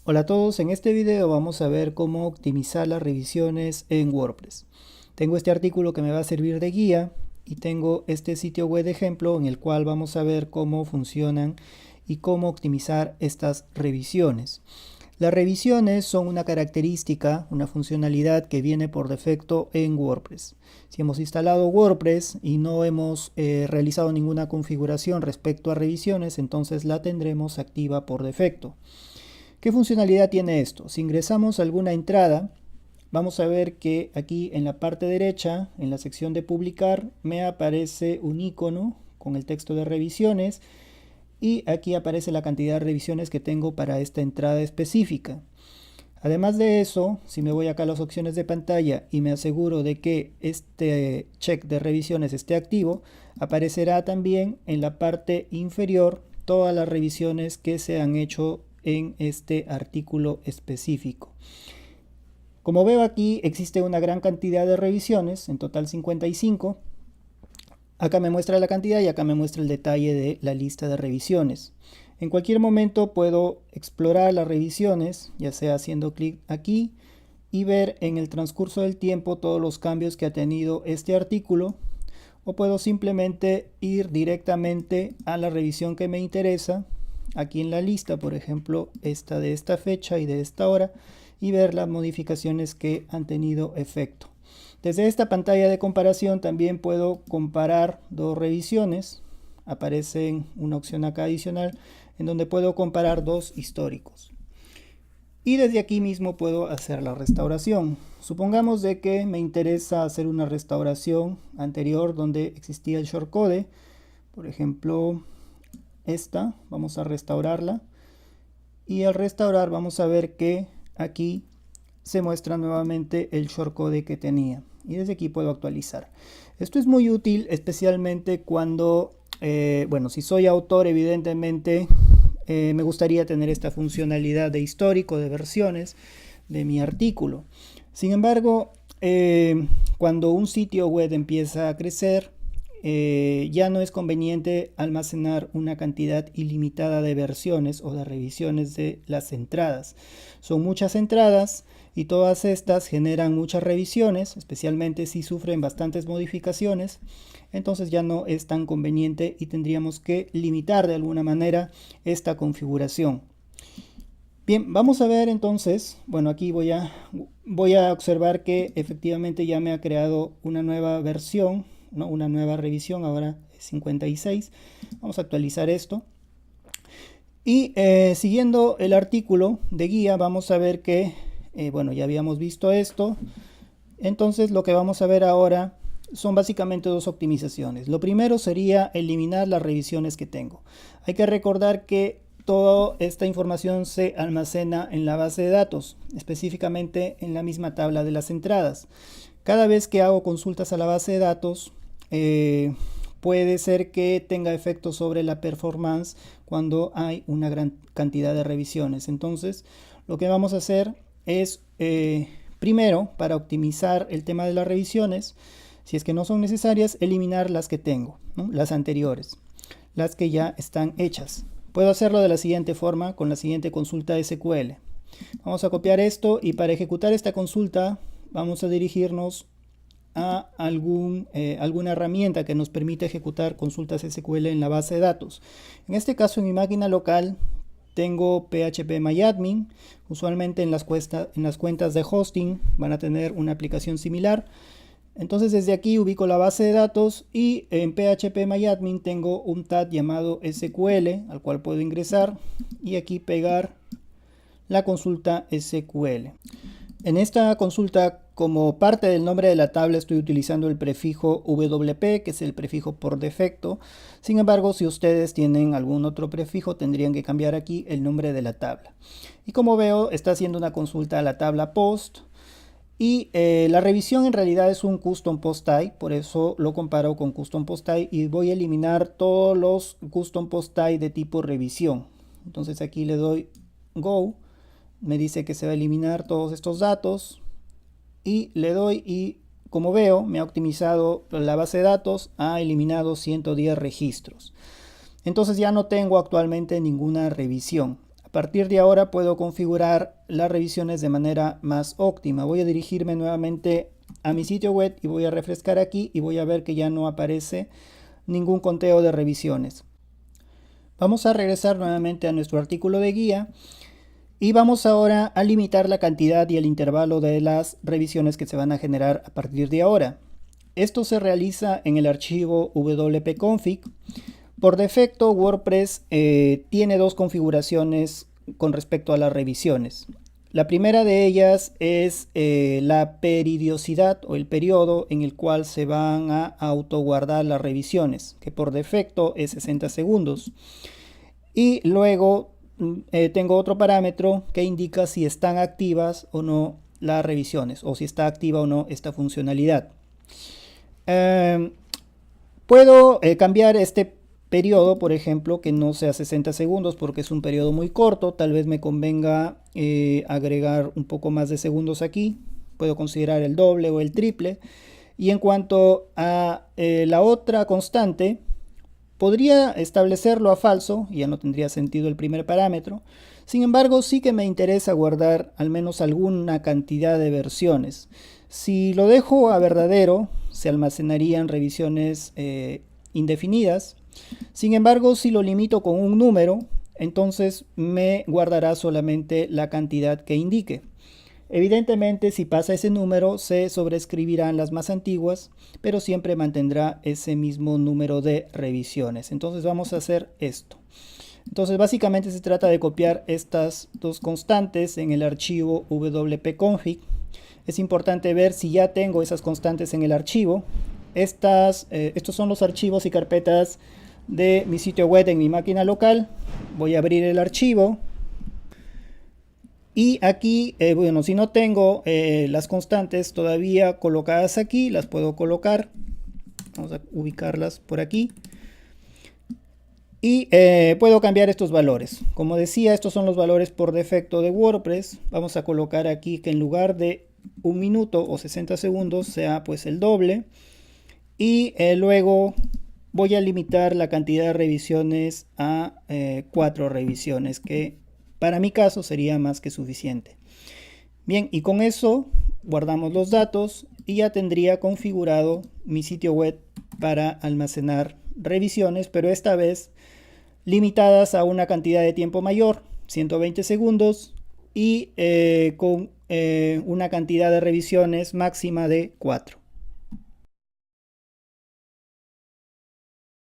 Hola a todos, en este video vamos a ver cómo optimizar las revisiones en WordPress. Tengo este artículo que me va a servir de guía y tengo este sitio web de ejemplo en el cual vamos a ver cómo funcionan y cómo optimizar estas revisiones. Las revisiones son una característica, una funcionalidad que viene por defecto en WordPress. Si hemos instalado WordPress y no hemos realizado ninguna configuración respecto a revisiones, entonces la tendremos activa por defecto. ¿Qué funcionalidad tiene esto? Si ingresamos alguna entrada, vamos a ver que aquí en la parte derecha, en la sección de publicar, me aparece un icono con el texto de revisiones y aquí aparece la cantidad de revisiones que tengo para esta entrada específica. Además de eso, si me voy acá a las opciones de pantalla y me aseguro de que este check de revisiones esté activo, aparecerá también en la parte inferior todas las revisiones que se han hecho en este artículo específico. Como veo aquí existe una gran cantidad de revisiones, en total 55. Acá me muestra la cantidad y acá me muestra el detalle de la lista de revisiones. En cualquier momento puedo explorar las revisiones, ya sea haciendo clic aquí y ver en el transcurso del tiempo todos los cambios que ha tenido este artículo, o puedo simplemente ir directamente a la revisión que me interesa aquí en la lista, por ejemplo esta de esta fecha y de esta hora, y ver las modificaciones que han tenido efecto. Desde esta pantalla de comparación también puedo comparar dos revisiones. Aparece una opción acá adicional en donde puedo comparar dos históricos. Y desde aquí mismo puedo hacer la restauración. Supongamos de que me interesa hacer una restauración anterior donde existía el shortcode. Por ejemplo, esta, vamos a restaurarla. Y al restaurar vamos a ver que aquí se muestra nuevamente el shortcode que tenía. Y desde aquí puedo actualizar. Esto es muy útil, especialmente cuando, bueno, si soy autor, evidentemente me gustaría tener esta funcionalidad de histórico, de versiones de mi artículo. Sin embargo, cuando un sitio web empieza a crecer, ya no es conveniente almacenar una cantidad ilimitada de versiones o de revisiones de las entradas. Son muchas entradas y todas estas generan muchas revisiones, especialmente si sufren bastantes modificaciones. Entonces ya no es tan conveniente y tendríamos que limitar de alguna manera esta configuración. Bien, vamos a ver entonces, bueno, aquí voy a observar que efectivamente ya me ha creado una nueva versión, ¿no? Una nueva revisión, ahora es 56. Vamos a actualizar esto. Y siguiendo el artículo de guía, vamos a ver que, bueno, ya habíamos visto esto. Entonces lo que vamos a ver ahora son básicamente dos optimizaciones. Lo primero sería eliminar las revisiones que tengo. Hay que recordar que toda esta información se almacena en la base de datos, específicamente en la misma tabla de las entradas. Cada vez que hago consultas a la base de datos, puede ser que tenga efecto sobre la performance cuando hay una gran cantidad de revisiones. Entonces, lo que vamos a hacer es, primero, para optimizar el tema de las revisiones, si es que no son necesarias, eliminar las que tengo, ¿no? Las anteriores, las que ya están hechas. Puedo hacerlo de la siguiente forma, con la siguiente consulta SQL. Vamos a copiar esto y para ejecutar esta consulta vamos a dirigirnos a alguna herramienta que nos permita ejecutar consultas SQL en la base de datos. En este caso, en mi máquina local tengo PHPMyAdmin. Usualmente en las cuentas de hosting van a tener una aplicación similar. Entonces desde aquí ubico la base de datos y en PHPMyAdmin tengo un tab llamado SQL al cual puedo ingresar y aquí pegar la consulta SQL. En esta consulta, como parte del nombre de la tabla, estoy utilizando el prefijo WP, que es el prefijo por defecto. Sin embargo, si ustedes tienen algún otro prefijo, tendrían que cambiar aquí el nombre de la tabla. Y como veo, está haciendo una consulta a la tabla post. Y la revisión en realidad es un custom post type, por eso lo comparo con custom post type y voy a eliminar todos los custom post type de tipo revisión. Entonces aquí le doy Go. Me dice que se va a eliminar todos estos datos y le doy y como veo me ha optimizado la base de datos, ha eliminado 110 registros. Entonces ya no tengo actualmente ninguna revisión. partir de ahora puedo configurar las revisiones de manera más óptima. Voy a dirigirme nuevamente a mi sitio web y voy a refrescar aquí y voy a ver que ya no aparece ningún conteo de revisiones. Vamos a regresar nuevamente a nuestro artículo de guía y vamos ahora a limitar la cantidad y el intervalo de las revisiones que se van a generar a partir de ahora. Esto se realiza en el archivo wp-config. Por defecto, WordPress tiene dos configuraciones con respecto a las revisiones. La primera de ellas es la periodicidad o el periodo en el cual se van a autoguardar las revisiones, que por defecto es 60 segundos. Y luego tengo otro parámetro que indica si están activas o no las revisiones, o si está activa o no esta funcionalidad. Puedo cambiar este periodo, por ejemplo, que no sea 60 segundos porque es un periodo muy corto. Tal vez me convenga agregar un poco más de segundos aquí. Puedo considerar el doble o el triple. Y en cuanto a la otra constante, podría establecerlo a falso, ya no tendría sentido el primer parámetro. Sin embargo, sí que me interesa guardar al menos alguna cantidad de versiones. Si lo dejo a verdadero, se almacenarían revisiones indefinidas. Sin embargo, si lo limito con un número, entonces me guardará solamente la cantidad que indique. Evidentemente, si pasa ese número, se sobreescribirán las más antiguas, pero siempre mantendrá ese mismo número de revisiones. Entonces vamos a hacer esto. Entonces básicamente se trata de copiar estas dos constantes en el archivo wp-config. Es importante ver si ya tengo esas constantes en el archivo. Estos son los archivos y carpetas de mi sitio web en mi máquina local. Voy a abrir el archivo. Y aquí, bueno, si no tengo las constantes todavía colocadas aquí, las puedo colocar. Vamos a ubicarlas por aquí. Y puedo cambiar estos valores. Como decía, estos son los valores por defecto de WordPress. Vamos a colocar aquí que en lugar de 1 minuto o 60 segundos sea pues el doble. Y luego voy a limitar la cantidad de revisiones a 4 revisiones, que para mi caso sería más que suficiente. Bien, y con eso guardamos los datos y ya tendría configurado mi sitio web para almacenar revisiones, pero esta vez limitadas a una cantidad de tiempo mayor, 120 segundos, y con una cantidad de revisiones máxima de 4.